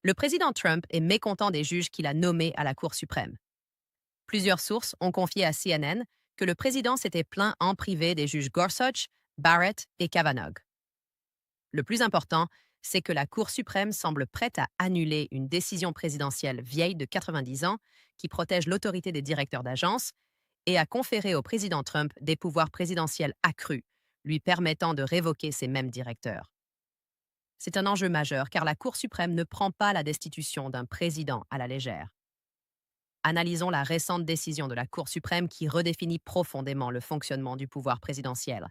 Le président Trump est mécontent des juges qu'il a nommés à la Cour suprême. Plusieurs sources ont confié à CNN que le président s'était plaint en privé des juges Gorsuch, Barrett et Kavanaugh. Le plus important, c'est que la Cour suprême semble prête à annuler une décision présidentielle vieille de 90 ans qui protège l'autorité des directeurs d'agence et à conférer au président Trump des pouvoirs présidentiels accrus, lui permettant de révoquer ces mêmes directeurs. C'est un enjeu majeur car la Cour suprême ne prend pas la destitution d'un président à la légère. Analysons la récente décision de la Cour suprême qui redéfinit profondément le fonctionnement du pouvoir présidentiel.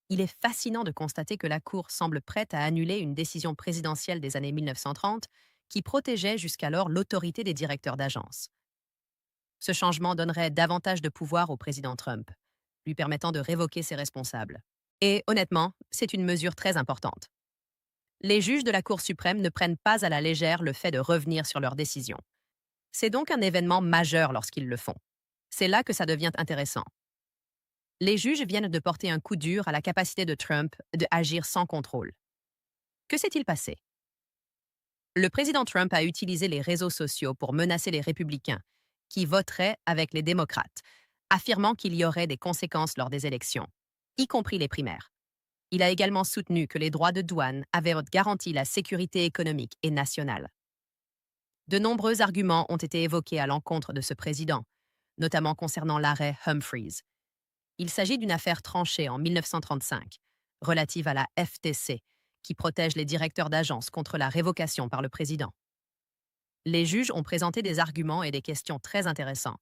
Il est fascinant de constater que la Cour semble prête à annuler une décision présidentielle des années 1930 qui protégeait jusqu'alors l'autorité des directeurs d'agence. Ce changement donnerait davantage de pouvoir au président Trump, lui permettant de révoquer ses responsables. Et honnêtement, c'est une mesure très importante. Les juges de la Cour suprême ne prennent pas à la légère le fait de revenir sur leurs décisions. C'est donc un événement majeur lorsqu'ils le font. C'est là que ça devient intéressant. Les juges viennent de porter un coup dur à la capacité de Trump de agir sans contrôle. Que s'est-il passé? Le président Trump a utilisé les réseaux sociaux pour menacer les républicains, qui voteraient avec les démocrates, affirmant qu'il y aurait des conséquences lors des élections, y compris les primaires. Il a également soutenu que les droits de douane avaient garanti la sécurité économique et nationale. De nombreux arguments ont été évoqués à l'encontre de ce président, notamment concernant l'arrêt Humphreys. Il s'agit d'une affaire tranchée en 1935, relative à la FTC, qui protège les directeurs d'agence contre la révocation par le président. Les juges ont présenté des arguments et des questions très intéressants.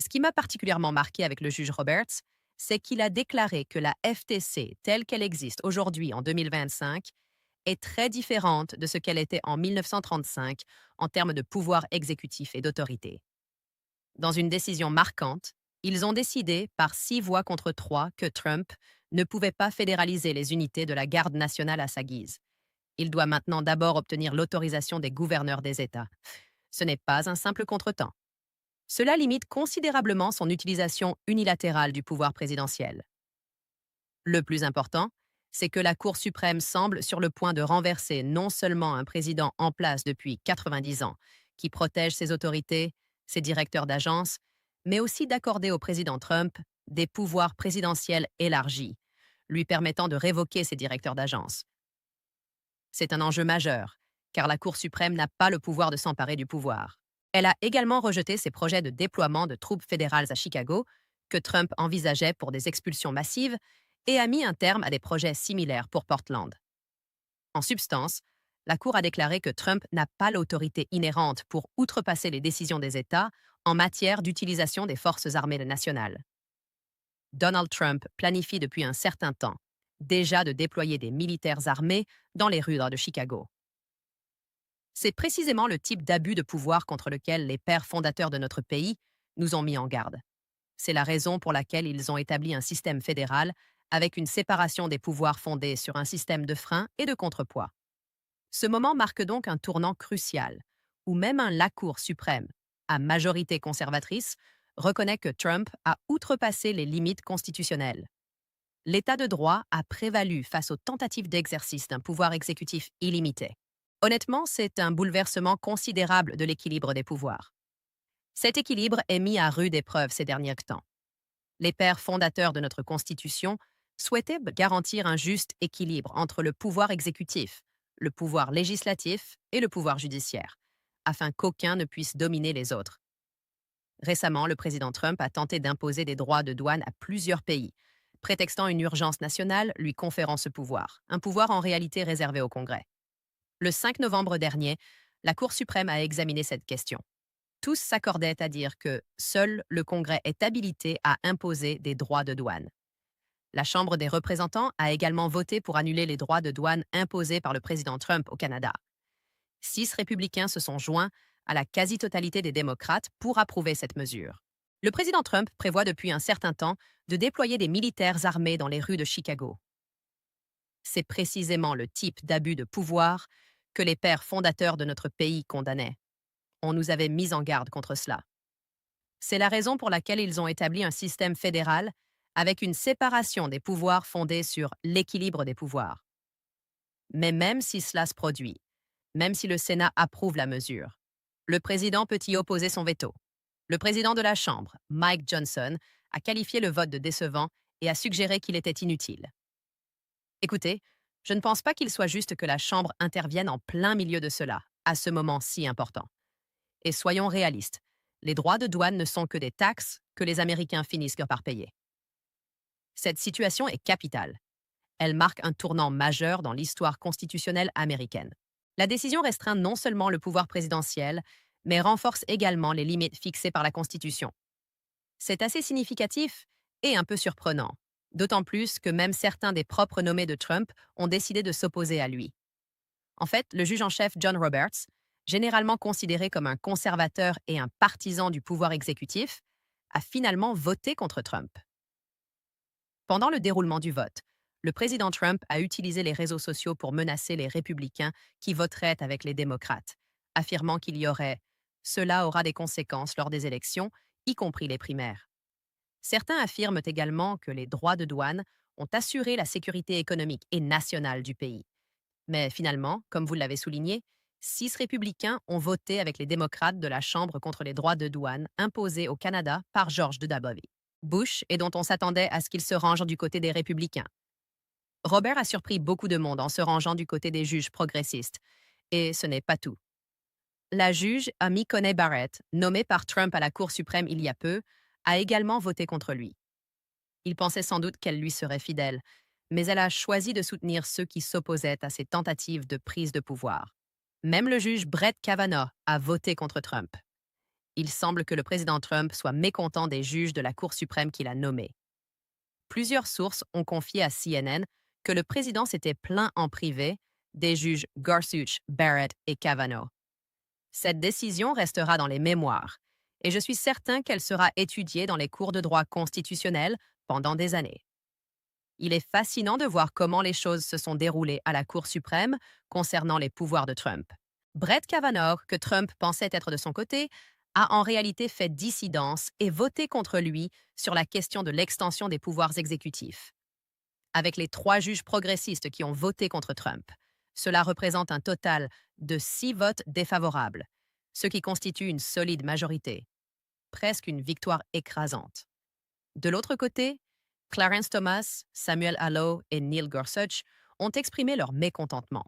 Ce qui m'a particulièrement marqué avec le juge Roberts, c'est qu'il a déclaré que la FTC, telle qu'elle existe aujourd'hui en 2025, est très différente de ce qu'elle était en 1935 en termes de pouvoir exécutif et d'autorité. Dans une décision marquante, ils ont décidé, par 6 voix contre 3, que Trump ne pouvait pas fédéraliser les unités de la Garde nationale à sa guise. Il doit maintenant d'abord obtenir l'autorisation des gouverneurs des États. Ce n'est pas un simple contretemps. Cela limite considérablement son utilisation unilatérale du pouvoir présidentiel. Le plus important, c'est que la Cour suprême semble sur le point de renverser non seulement un président en place depuis 90 ans, qui protège ses autorités, ses directeurs d'agence, mais aussi d'accorder au président Trump des pouvoirs présidentiels élargis, lui permettant de révoquer ses directeurs d'agence. C'est un enjeu majeur, car la Cour suprême n'a pas le pouvoir de s'emparer du pouvoir. Elle a également rejeté ses projets de déploiement de troupes fédérales à Chicago, que Trump envisageait pour des expulsions massives, et a mis un terme à des projets similaires pour Portland. En substance, la Cour a déclaré que Trump n'a pas l'autorité inhérente pour outrepasser les décisions des États en matière d'utilisation des forces armées nationales. Donald Trump planifie depuis un certain temps déjà de déployer des militaires armés dans les rues de Chicago. C'est précisément le type d'abus de pouvoir contre lequel les pères fondateurs de notre pays nous ont mis en garde. C'est la raison pour laquelle ils ont établi un système fédéral avec une séparation des pouvoirs fondée sur un système de freins et de contrepoids. Ce moment marque donc un tournant crucial, où même la Cour suprême, à majorité conservatrice, reconnaît que Trump a outrepassé les limites constitutionnelles. L'état de droit a prévalu face aux tentatives d'exercice d'un pouvoir exécutif illimité. Honnêtement, c'est un bouleversement considérable de l'équilibre des pouvoirs. Cet équilibre est mis à rude épreuve ces derniers temps. Les pères fondateurs de notre Constitution souhaitaient garantir un juste équilibre entre le pouvoir exécutif, le pouvoir législatif et le pouvoir judiciaire, afin qu'aucun ne puisse dominer les autres. Récemment, le président Trump a tenté d'imposer des droits de douane à plusieurs pays, prétextant une urgence nationale lui conférant ce pouvoir, un pouvoir en réalité réservé au Congrès. Le 5 novembre dernier, la Cour suprême a examiné cette question. Tous s'accordaient à dire que seul le Congrès est habilité à imposer des droits de douane. La Chambre des représentants a également voté pour annuler les droits de douane imposés par le président Trump au Canada. 6 républicains se sont joints à la quasi-totalité des démocrates pour approuver cette mesure. Le président Trump prévoit depuis un certain temps de déployer des militaires armés dans les rues de Chicago. C'est précisément le type d'abus de pouvoir que les pères fondateurs de notre pays condamnaient. On nous avait mis en garde contre cela. C'est la raison pour laquelle ils ont établi un système fédéral avec une séparation des pouvoirs fondée sur l'équilibre des pouvoirs. Mais même si cela se produit, même si le Sénat approuve la mesure. Le président peut y opposer son veto. Le président de la Chambre, Mike Johnson, a qualifié le vote de décevant et a suggéré qu'il était inutile. Écoutez, je ne pense pas qu'il soit juste que la Chambre intervienne en plein milieu de cela, à ce moment si important. Et soyons réalistes, les droits de douane ne sont que des taxes que les Américains finissent par payer. Cette situation est capitale. Elle marque un tournant majeur dans l'histoire constitutionnelle américaine. La décision restreint non seulement le pouvoir présidentiel, mais renforce également les limites fixées par la Constitution. C'est assez significatif et un peu surprenant, d'autant plus que même certains des propres nommés de Trump ont décidé de s'opposer à lui. En fait, le juge en chef John Roberts, généralement considéré comme un conservateur et un partisan du pouvoir exécutif, a finalement voté contre Trump. Pendant le déroulement du vote, le président Trump a utilisé les réseaux sociaux pour menacer les républicains qui voteraient avec les démocrates, affirmant qu'il y aurait cela aura des conséquences lors des élections, y compris les primaires. Certains affirment également que les droits de douane ont assuré la sécurité économique et nationale du pays. Mais finalement, comme vous l'avez souligné, 6 républicains ont voté avec les démocrates de la Chambre contre les droits de douane imposés au Canada par George W. Bush et dont on s'attendait à ce qu'il se range du côté des républicains. Robert a surpris beaucoup de monde en se rangeant du côté des juges progressistes. Et ce n'est pas tout. La juge Amy Coney Barrett, nommée par Trump à la Cour suprême il y a peu, a également voté contre lui. Il pensait sans doute qu'elle lui serait fidèle, mais elle a choisi de soutenir ceux qui s'opposaient à ses tentatives de prise de pouvoir. Même le juge Brett Kavanaugh a voté contre Trump. Il semble que le président Trump soit mécontent des juges de la Cour suprême qu'il a nommés. Plusieurs sources ont confié à CNN que le président s'était plaint en privé des juges Gorsuch, Barrett et Kavanaugh. Cette décision restera dans les mémoires, et je suis certain qu'elle sera étudiée dans les cours de droit constitutionnel pendant des années. Il est fascinant de voir comment les choses se sont déroulées à la Cour suprême concernant les pouvoirs de Trump. Brett Kavanaugh, que Trump pensait être de son côté, a en réalité fait dissidence et voté contre lui sur la question de l'extension des pouvoirs exécutifs. Avec les 3 juges progressistes qui ont voté contre Trump, cela représente un total de 6 votes défavorables, ce qui constitue une solide majorité, presque une victoire écrasante. De l'autre côté, Clarence Thomas, Samuel Alito et Neil Gorsuch ont exprimé leur mécontentement.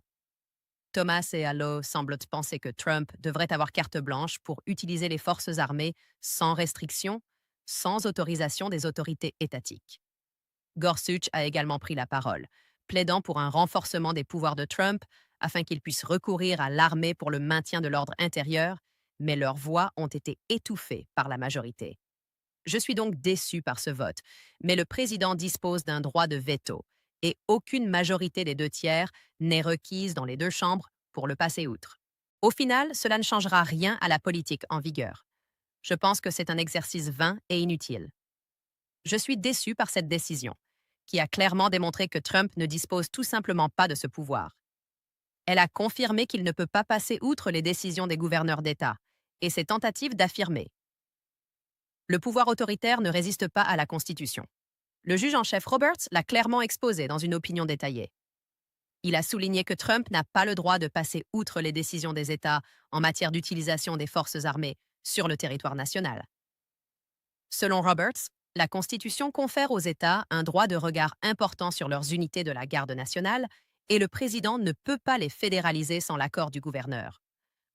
Thomas et Alito semblent penser que Trump devrait avoir carte blanche pour utiliser les forces armées sans restriction, sans autorisation des autorités étatiques. Gorsuch a également pris la parole, plaidant pour un renforcement des pouvoirs de Trump afin qu'il puisse recourir à l'armée pour le maintien de l'ordre intérieur, mais leurs voix ont été étouffées par la majorité. Je suis donc déçu par ce vote, mais le président dispose d'un droit de veto et aucune majorité des 2/3 n'est requise dans les 2 chambres pour le passer outre. Au final, cela ne changera rien à la politique en vigueur. Je pense que c'est un exercice vain et inutile. Je suis déçu par cette décision, qui a clairement démontré que Trump ne dispose tout simplement pas de ce pouvoir. Elle a confirmé qu'il ne peut pas passer outre les décisions des gouverneurs d'État et ses tentatives d'affirmer. Le pouvoir autoritaire ne résiste pas à la Constitution. Le juge en chef Roberts l'a clairement exposé dans une opinion détaillée. Il a souligné que Trump n'a pas le droit de passer outre les décisions des États en matière d'utilisation des forces armées sur le territoire national. Selon Roberts, la Constitution confère aux États un droit de regard important sur leurs unités de la garde nationale et le président ne peut pas les fédéraliser sans l'accord du gouverneur.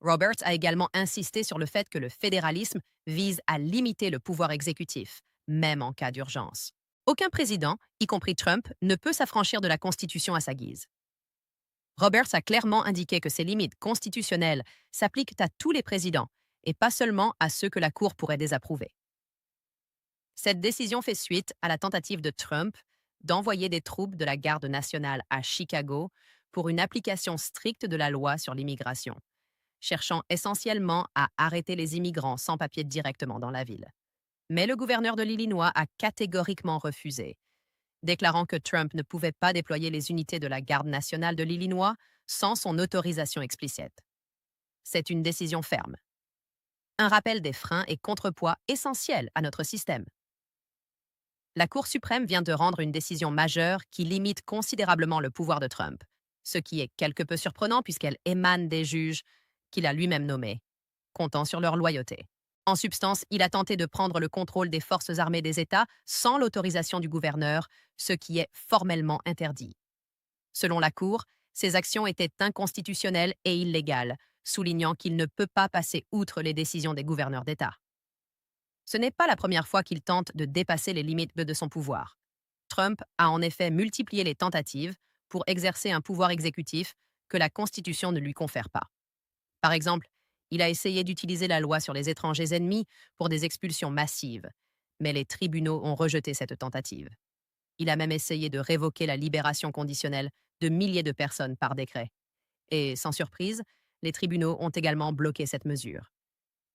Roberts a également insisté sur le fait que le fédéralisme vise à limiter le pouvoir exécutif, même en cas d'urgence. Aucun président, y compris Trump, ne peut s'affranchir de la Constitution à sa guise. Roberts a clairement indiqué que ces limites constitutionnelles s'appliquent à tous les présidents et pas seulement à ceux que la Cour pourrait désapprouver. Cette décision fait suite à la tentative de Trump d'envoyer des troupes de la garde nationale à Chicago pour une application stricte de la loi sur l'immigration, cherchant essentiellement à arrêter les immigrants sans papier directement dans la ville. Mais le gouverneur de l'Illinois a catégoriquement refusé, déclarant que Trump ne pouvait pas déployer les unités de la garde nationale de l'Illinois sans son autorisation explicite. C'est une décision ferme. Un rappel des freins et contrepoids essentiels à notre système. La Cour suprême vient de rendre une décision majeure qui limite considérablement le pouvoir de Trump, ce qui est quelque peu surprenant puisqu'elle émane des juges qu'il a lui-même nommés, comptant sur leur loyauté. En substance, il a tenté de prendre le contrôle des forces armées des États sans l'autorisation du gouverneur, ce qui est formellement interdit. Selon la Cour, ces actions étaient inconstitutionnelles et illégales, soulignant qu'il ne peut pas passer outre les décisions des gouverneurs d'État. Ce n'est pas la première fois qu'il tente de dépasser les limites de son pouvoir. Trump a en effet multiplié les tentatives pour exercer un pouvoir exécutif que la Constitution ne lui confère pas. Par exemple, il a essayé d'utiliser la loi sur les étrangers ennemis pour des expulsions massives, mais les tribunaux ont rejeté cette tentative. Il a même essayé de révoquer la libération conditionnelle de milliers de personnes par décret. Et, sans surprise, les tribunaux ont également bloqué cette mesure.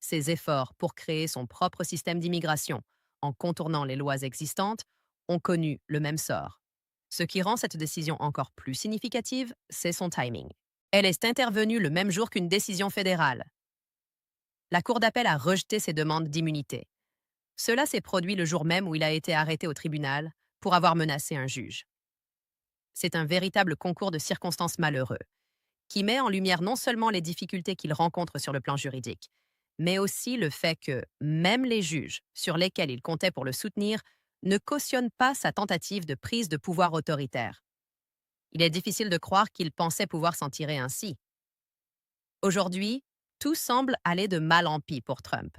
Ses efforts pour créer son propre système d'immigration, en contournant les lois existantes, ont connu le même sort. Ce qui rend cette décision encore plus significative, c'est son timing. Elle est intervenue le même jour qu'une décision fédérale. La Cour d'appel a rejeté ses demandes d'immunité. Cela s'est produit le jour même où il a été arrêté au tribunal pour avoir menacé un juge. C'est un véritable concours de circonstances malheureux, qui met en lumière non seulement les difficultés qu'il rencontre sur le plan juridique, mais aussi le fait que même les juges sur lesquels il comptait pour le soutenir ne cautionnent pas sa tentative de prise de pouvoir autoritaire. Il est difficile de croire qu'il pensait pouvoir s'en tirer ainsi. Aujourd'hui, tout semble aller de mal en pis pour Trump.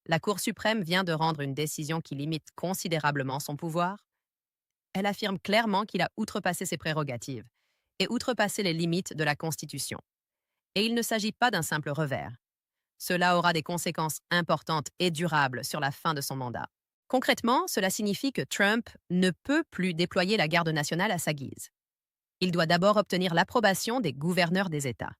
La Cour suprême vient de rendre une décision qui limite considérablement son pouvoir. Elle affirme clairement qu'il a outrepassé ses prérogatives et outrepassé les limites de la Constitution. Et il ne s'agit pas d'un simple revers. Cela aura des conséquences importantes et durables sur la fin de son mandat. Concrètement, cela signifie que Trump ne peut plus déployer la garde nationale à sa guise. Il doit d'abord obtenir l'approbation des gouverneurs des États.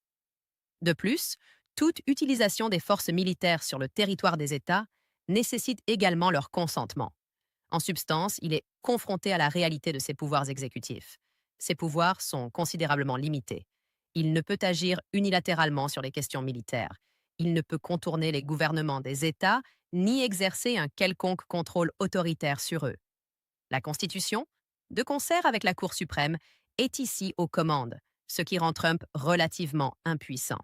De plus, toute utilisation des forces militaires sur le territoire des États nécessite également leur consentement. En substance, il est confronté à la réalité de ses pouvoirs exécutifs. Ses pouvoirs sont considérablement limités. Il ne peut agir unilatéralement sur les questions militaires. Il ne peut contourner les gouvernements des États ni exercer un quelconque contrôle autoritaire sur eux. La Constitution, de concert avec la Cour suprême, est ici aux commandes, ce qui rend Trump relativement impuissant.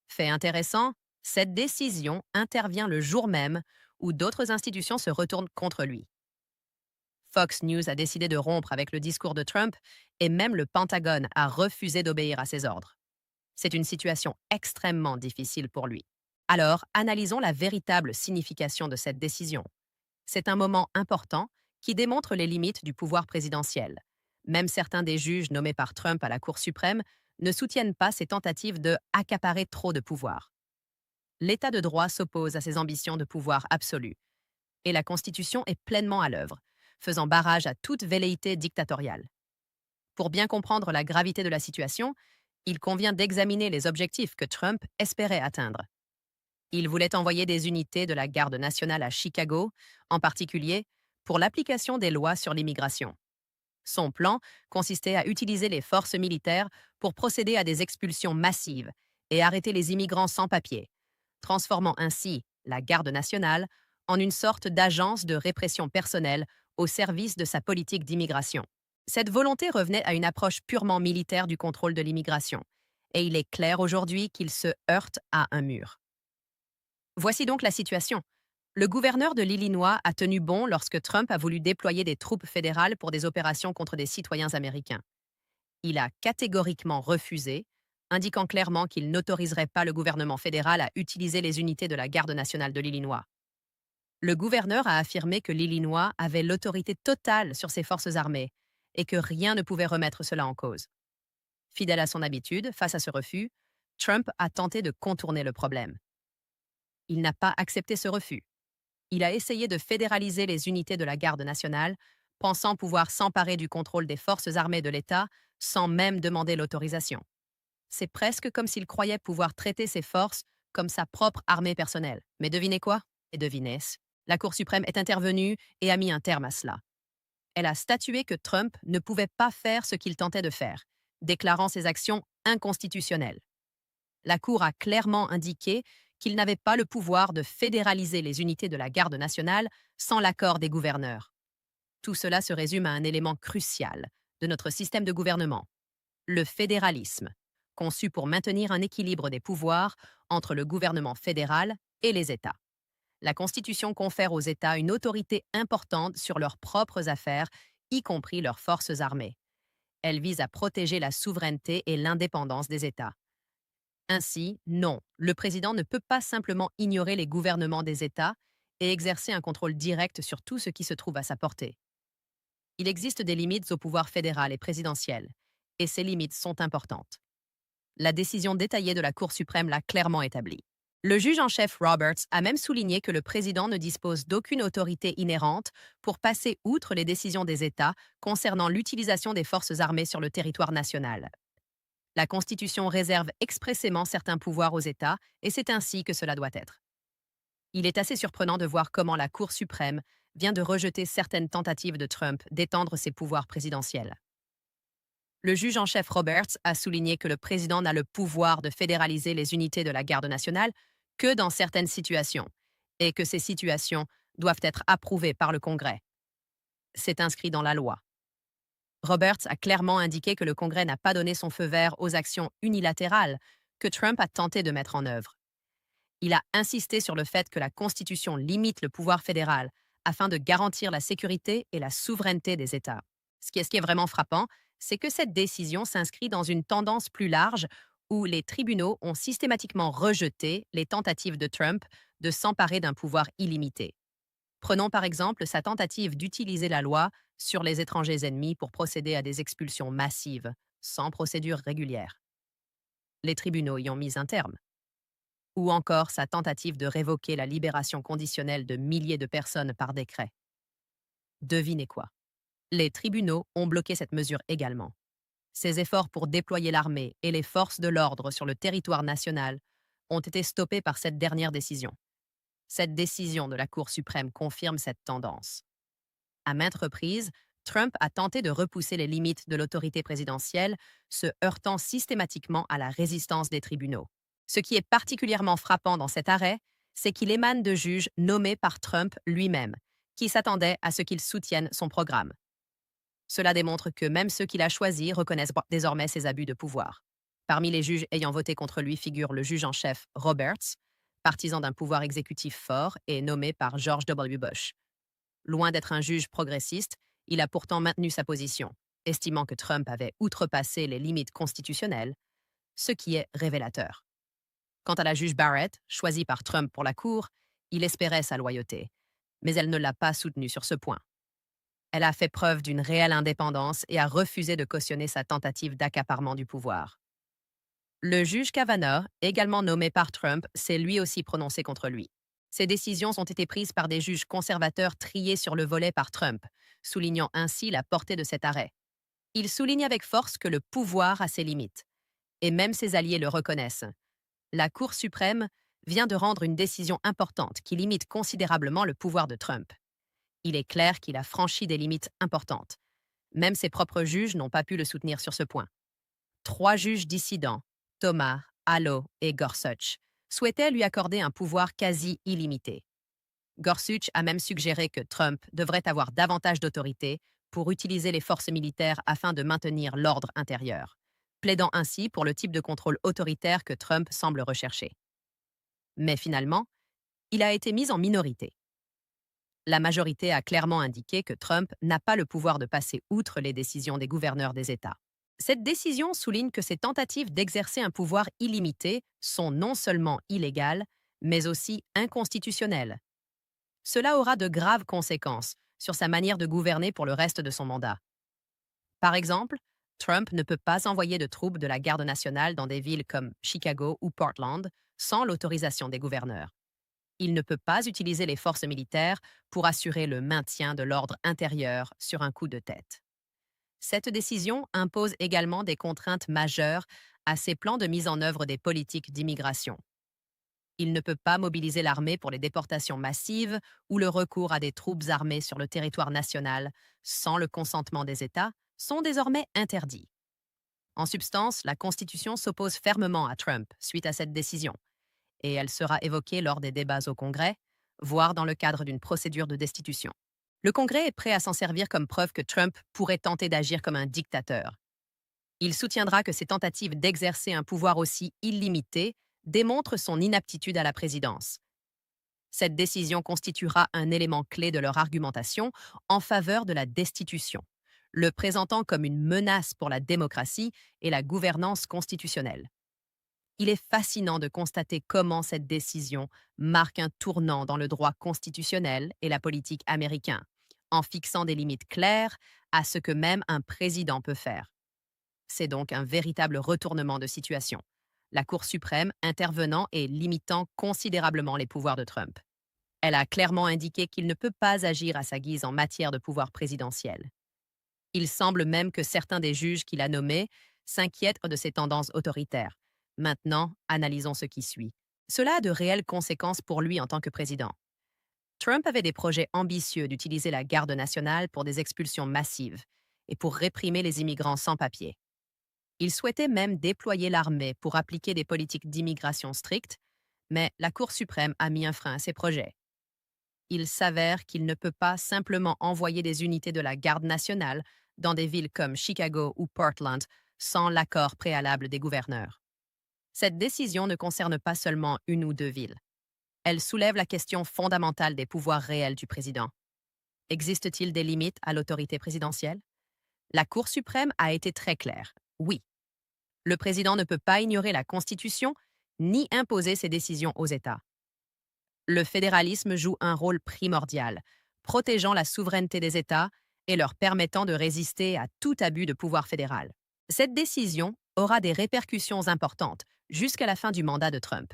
Fait intéressant, cette décision intervient le jour même où d'autres institutions se retournent contre lui. Fox News a décidé de rompre avec le discours de Trump et même le Pentagone a refusé d'obéir à ses ordres. C'est une situation extrêmement difficile pour lui. Alors, analysons la véritable signification de cette décision. C'est un moment important qui démontre les limites du pouvoir présidentiel. Même certains des juges nommés par Trump à la Cour suprême ne soutiennent pas ses tentatives de accaparer trop de pouvoir. L'État de droit s'oppose à ses ambitions de pouvoir absolu, et la Constitution est pleinement à l'œuvre, faisant barrage à toute velléité dictatoriale. Pour bien comprendre la gravité de la situation, il convient d'examiner les objectifs que Trump espérait atteindre. Il voulait envoyer des unités de la Garde nationale à Chicago, en particulier pour l'application des lois sur l'immigration. Son plan consistait à utiliser les forces militaires pour procéder à des expulsions massives et arrêter les immigrants sans papier, transformant ainsi la Garde nationale en une sorte d'agence de répression personnelle au service de sa politique d'immigration. Cette volonté revenait à une approche purement militaire du contrôle de l'immigration, et il est clair aujourd'hui qu'il se heurte à un mur. Voici donc la situation. Le gouverneur de l'Illinois a tenu bon lorsque Trump a voulu déployer des troupes fédérales pour des opérations contre des citoyens américains. Il a catégoriquement refusé, indiquant clairement qu'il n'autoriserait pas le gouvernement fédéral à utiliser les unités de la Garde nationale de l'Illinois. Le gouverneur a affirmé que l'Illinois avait l'autorité totale sur ses forces armées et que rien ne pouvait remettre cela en cause. Fidèle à son habitude, face à ce refus, Trump a tenté de contourner le problème. Il n'a pas accepté ce refus. Il a essayé de fédéraliser les unités de la Garde nationale, pensant pouvoir s'emparer du contrôle des forces armées de l'État sans même demander l'autorisation. C'est presque comme s'il croyait pouvoir traiter ses forces comme sa propre armée personnelle. Mais devinez quoi? Et devinez, la Cour suprême est intervenue et a mis un terme à cela. Elle a statué que Trump ne pouvait pas faire ce qu'il tentait de faire, déclarant ses actions inconstitutionnelles. La Cour a clairement indiqué qu'il n'avait pas le pouvoir de fédéraliser les unités de la Garde nationale sans l'accord des gouverneurs. Tout cela se résume à un élément crucial de notre système de gouvernement. le fédéralisme, conçu pour maintenir un équilibre des pouvoirs entre le gouvernement fédéral et les États. La Constitution confère aux États une autorité importante sur leurs propres affaires, y compris leurs forces armées. Elle vise à protéger la souveraineté et l'indépendance des États. Ainsi, non, le président ne peut pas simplement ignorer les gouvernements des États et exercer un contrôle direct sur tout ce qui se trouve à sa portée. Il existe des limites au pouvoir fédéral et présidentiel, et ces limites sont importantes. La décision détaillée de la Cour suprême l'a clairement établi. Le juge en chef Roberts a même souligné que le président ne dispose d'aucune autorité inhérente pour passer outre les décisions des États concernant l'utilisation des forces armées sur le territoire national. La Constitution réserve expressément certains pouvoirs aux États, et c'est ainsi que cela doit être. Il est assez surprenant de voir comment la Cour suprême vient de rejeter certaines tentatives de Trump d'étendre ses pouvoirs présidentiels. Le juge en chef Roberts a souligné que le président n'a le pouvoir de fédéraliser les unités de la garde nationale que dans certaines situations, et que ces situations doivent être approuvées par le Congrès. C'est inscrit dans la loi. Roberts a clairement indiqué que le Congrès n'a pas donné son feu vert aux actions unilatérales que Trump a tenté de mettre en œuvre. Il a insisté sur le fait que la Constitution limite le pouvoir fédéral afin de garantir la sécurité et la souveraineté des États. Ce qui est vraiment frappant, c'est que cette décision s'inscrit dans une tendance plus large où les tribunaux ont systématiquement rejeté les tentatives de Trump de s'emparer d'un pouvoir illimité. Prenons par exemple sa tentative d'utiliser la loi sur les étrangers ennemis pour procéder à des expulsions massives, sans procédure régulière. Les tribunaux y ont mis un terme. Ou encore sa tentative de révoquer la libération conditionnelle de milliers de personnes par décret. Devinez quoi? Les tribunaux ont bloqué cette mesure également. Ces efforts pour déployer l'armée et les forces de l'ordre sur le territoire national ont été stoppés par cette dernière décision. Cette décision de la Cour suprême confirme cette tendance. À maintes reprises, Trump a tenté de repousser les limites de l'autorité présidentielle, se heurtant systématiquement à la résistance des tribunaux. Ce qui est particulièrement frappant dans cet arrêt, c'est qu'il émane de juges nommés par Trump lui-même, qui s'attendaient à ce qu'il soutienne son programme. Cela démontre que même ceux qu'il a choisis reconnaissent désormais ses abus de pouvoir. Parmi les juges ayant voté contre lui figure le juge en chef Roberts, partisan d'un pouvoir exécutif fort et nommé par George W. Bush. Loin d'être un juge progressiste, il a pourtant maintenu sa position, estimant que Trump avait outrepassé les limites constitutionnelles, ce qui est révélateur. Quant à la juge Barrett, choisie par Trump pour la Cour, il espérait sa loyauté, mais elle ne l'a pas soutenu sur ce point. Elle a fait preuve d'une réelle indépendance et a refusé de cautionner sa tentative d'accaparement du pouvoir. Le juge Kavanaugh, également nommé par Trump, s'est lui aussi prononcé contre lui. Ces décisions ont été prises par des juges conservateurs triés sur le volet par Trump, soulignant ainsi la portée de cet arrêt. Il souligne avec force que le pouvoir a ses limites, et même ses alliés le reconnaissent. La Cour suprême vient de rendre une décision importante qui limite considérablement le pouvoir de Trump. Il est clair qu'il a franchi des limites importantes. Même ses propres juges n'ont pas pu le soutenir sur ce point. 3 juges dissidents, Thomas, Allo et Gorsuch, souhaitaient lui accorder un pouvoir quasi illimité. Gorsuch a même suggéré que Trump devrait avoir davantage d'autorité pour utiliser les forces militaires afin de maintenir l'ordre intérieur, plaidant ainsi pour le type de contrôle autoritaire que Trump semble rechercher. Mais finalement, il a été mis en minorité. La majorité a clairement indiqué que Trump n'a pas le pouvoir de passer outre les décisions des gouverneurs des États. Cette décision souligne que ces tentatives d'exercer un pouvoir illimité sont non seulement illégales, mais aussi inconstitutionnelles. Cela aura de graves conséquences sur sa manière de gouverner pour le reste de son mandat. Par exemple, Trump ne peut pas envoyer de troupes de la garde nationale dans des villes comme Chicago ou Portland sans l'autorisation des gouverneurs. Il ne peut pas utiliser les forces militaires pour assurer le maintien de l'ordre intérieur sur un coup de tête. Cette décision impose également des contraintes majeures à ses plans de mise en œuvre des politiques d'immigration. Il ne peut pas mobiliser l'armée pour les déportations massives ou le recours à des troupes armées sur le territoire national sans le consentement des États sont désormais interdits. En substance, la Constitution s'oppose fermement à Trump suite à cette décision, et elle sera évoquée lors des débats au Congrès, voire dans le cadre d'une procédure de destitution. Le Congrès est prêt à s'en servir comme preuve que Trump pourrait tenter d'agir comme un dictateur. Il soutiendra que ses tentatives d'exercer un pouvoir aussi illimité démontrent son inaptitude à la présidence. Cette décision constituera un élément clé de leur argumentation en faveur de la destitution, le présentant comme une menace pour la démocratie et la gouvernance constitutionnelle. Il est fascinant de constater comment cette décision marque un tournant dans le droit constitutionnel et la politique américain, en fixant des limites claires à ce que même un président peut faire. C'est donc un véritable retournement de situation, la Cour suprême intervenant et limitant considérablement les pouvoirs de Trump. Elle a clairement indiqué qu'il ne peut pas agir à sa guise en matière de pouvoir présidentiel. Il semble même que certains des juges qu'il a nommés s'inquiètent de ses tendances autoritaires. Maintenant, analysons ce qui suit. Cela a de réelles conséquences pour lui en tant que président. Trump avait des projets ambitieux d'utiliser la garde nationale pour des expulsions massives et pour réprimer les immigrants sans papier. Il souhaitait même déployer l'armée pour appliquer des politiques d'immigration strictes, mais la Cour suprême a mis un frein à ces projets. Il s'avère qu'il ne peut pas simplement envoyer des unités de la garde nationale dans des villes comme Chicago ou Portland sans l'accord préalable des gouverneurs. Cette décision ne concerne pas seulement une ou deux villes. Elle soulève la question fondamentale des pouvoirs réels du président. Existe-t-il des limites à l'autorité présidentielle? La Cour suprême a été très claire. Oui. Le président ne peut pas ignorer la Constitution ni imposer ses décisions aux États. Le fédéralisme joue un rôle primordial, protégeant la souveraineté des États et leur permettant de résister à tout abus de pouvoir fédéral. Cette décision aura des répercussions importantes jusqu'à la fin du mandat de Trump.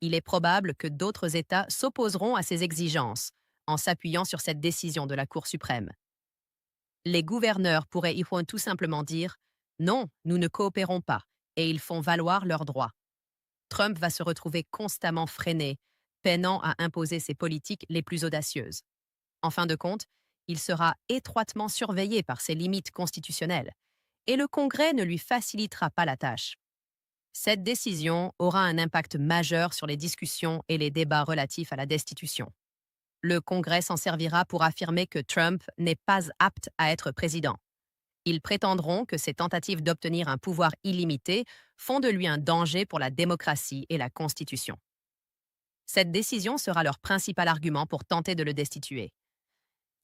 Il est probable que d'autres États s'opposeront à ces exigences en s'appuyant sur cette décision de la Cour suprême. Les gouverneurs pourraient tout simplement dire « Non, nous ne coopérons pas » et ils font valoir leurs droits. Trump va se retrouver constamment freiné, peinant à imposer ses politiques les plus audacieuses. En fin de compte, il sera étroitement surveillé par ses limites constitutionnelles, et le Congrès ne lui facilitera pas la tâche. Cette décision aura un impact majeur sur les discussions et les débats relatifs à la destitution. Le Congrès s'en servira pour affirmer que Trump n'est pas apte à être président. Ils prétendront que ses tentatives d'obtenir un pouvoir illimité font de lui un danger pour la démocratie et la Constitution. Cette décision sera leur principal argument pour tenter de le destituer.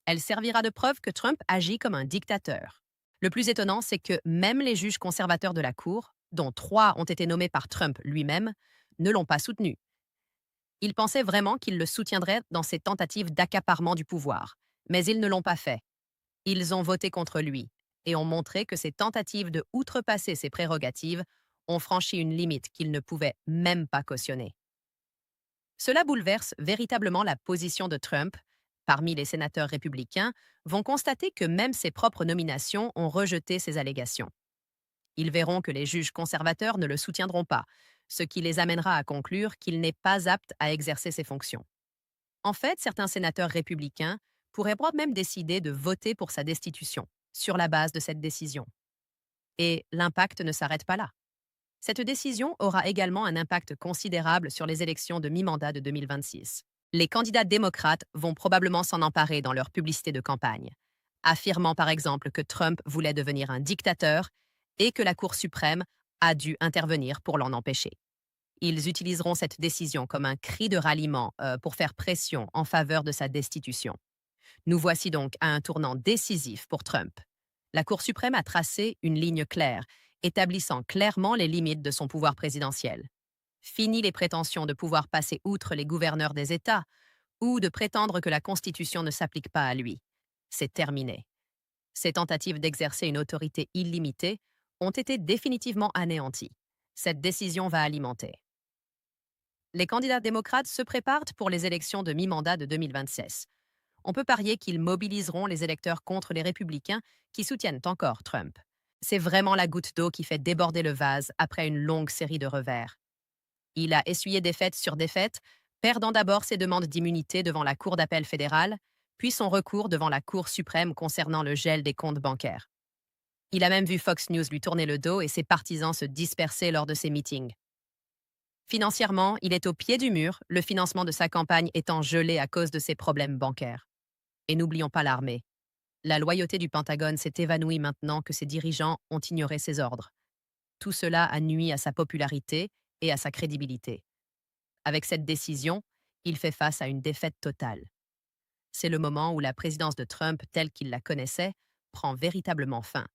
Elle servira de preuve que Trump agit comme un dictateur. Le plus étonnant, c'est que même les juges conservateurs de la Cour, dont 3 ont été nommés par Trump lui-même, ne l'ont pas soutenu. Ils pensaient vraiment qu'il le soutiendrait dans ses tentatives d'accaparement du pouvoir, mais ils ne l'ont pas fait. Ils ont voté contre lui et ont montré que ses tentatives de outrepasser ses prérogatives ont franchi une limite qu'il ne pouvait même pas cautionner. Cela bouleverse véritablement la position de Trump. Parmi les sénateurs républicains, vont constater que même ses propres nominations ont rejeté ces allégations. Ils verront que les juges conservateurs ne le soutiendront pas, ce qui les amènera à conclure qu'il n'est pas apte à exercer ses fonctions. En fait, certains sénateurs républicains pourraient même décider de voter pour sa destitution, sur la base de cette décision. Et l'impact ne s'arrête pas là. Cette décision aura également un impact considérable sur les élections de mi-mandat de 2026. Les candidats démocrates vont probablement s'en emparer dans leur publicité de campagne, affirmant par exemple que Trump voulait devenir un dictateur et que la Cour suprême a dû intervenir pour l'en empêcher. Ils utiliseront cette décision comme un cri de ralliement pour faire pression en faveur de sa destitution. Nous voici donc à un tournant décisif pour Trump. La Cour suprême a tracé une ligne claire, établissant clairement les limites de son pouvoir présidentiel. Fini les prétentions de pouvoir passer outre les gouverneurs des États ou de prétendre que la Constitution ne s'applique pas à lui. C'est terminé. Ces tentatives d'exercer une autorité illimitée ont été définitivement anéanties. Cette décision va alimenter. Les candidats démocrates se préparent pour les élections de mi-mandat de 2026. On peut parier qu'ils mobiliseront les électeurs contre les républicains qui soutiennent encore Trump. C'est vraiment la goutte d'eau qui fait déborder le vase après une longue série de revers. Il a essuyé défaite sur défaite, perdant d'abord ses demandes d'immunité devant la Cour d'appel fédérale, puis son recours devant la Cour suprême concernant le gel des comptes bancaires. Il a même vu Fox News lui tourner le dos et ses partisans se disperser lors de ses meetings. Financièrement, il est au pied du mur, le financement de sa campagne étant gelé à cause de ses problèmes bancaires. Et n'oublions pas l'armée. La loyauté du Pentagone s'est évanouie maintenant que ses dirigeants ont ignoré ses ordres. Tout cela a nui à sa popularité et à sa crédibilité. Avec cette décision, il fait face à une défaite totale. C'est le moment où la présidence de Trump, telle qu'il la connaissait, prend véritablement fin.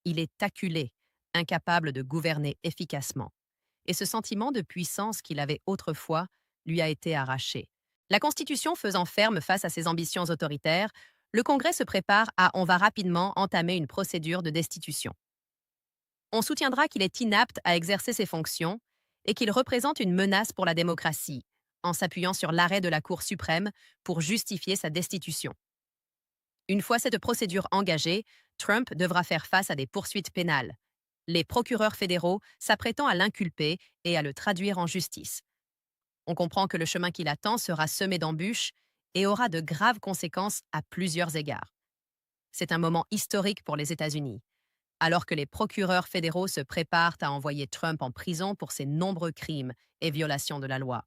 Il est acculé, incapable de gouverner efficacement. Et ce sentiment de puissance qu'il avait autrefois lui a été arraché. La Constitution faisant ferme face à ses ambitions autoritaires, le Congrès se prépare à on va rapidement entamer une procédure de destitution. On soutiendra qu'il est inapte à exercer ses fonctions et qu'il représente une menace pour la démocratie, en s'appuyant sur l'arrêt de la Cour suprême pour justifier sa destitution. Une fois cette procédure engagée, Trump devra faire face à des poursuites pénales, les procureurs fédéraux s'apprêtant à l'inculper et à le traduire en justice. On comprend que le chemin qui l'attend sera semé d'embûches et aura de graves conséquences à plusieurs égards. C'est un moment historique pour les États-Unis, alors que les procureurs fédéraux se préparent à envoyer Trump en prison pour ses nombreux crimes et violations de la loi.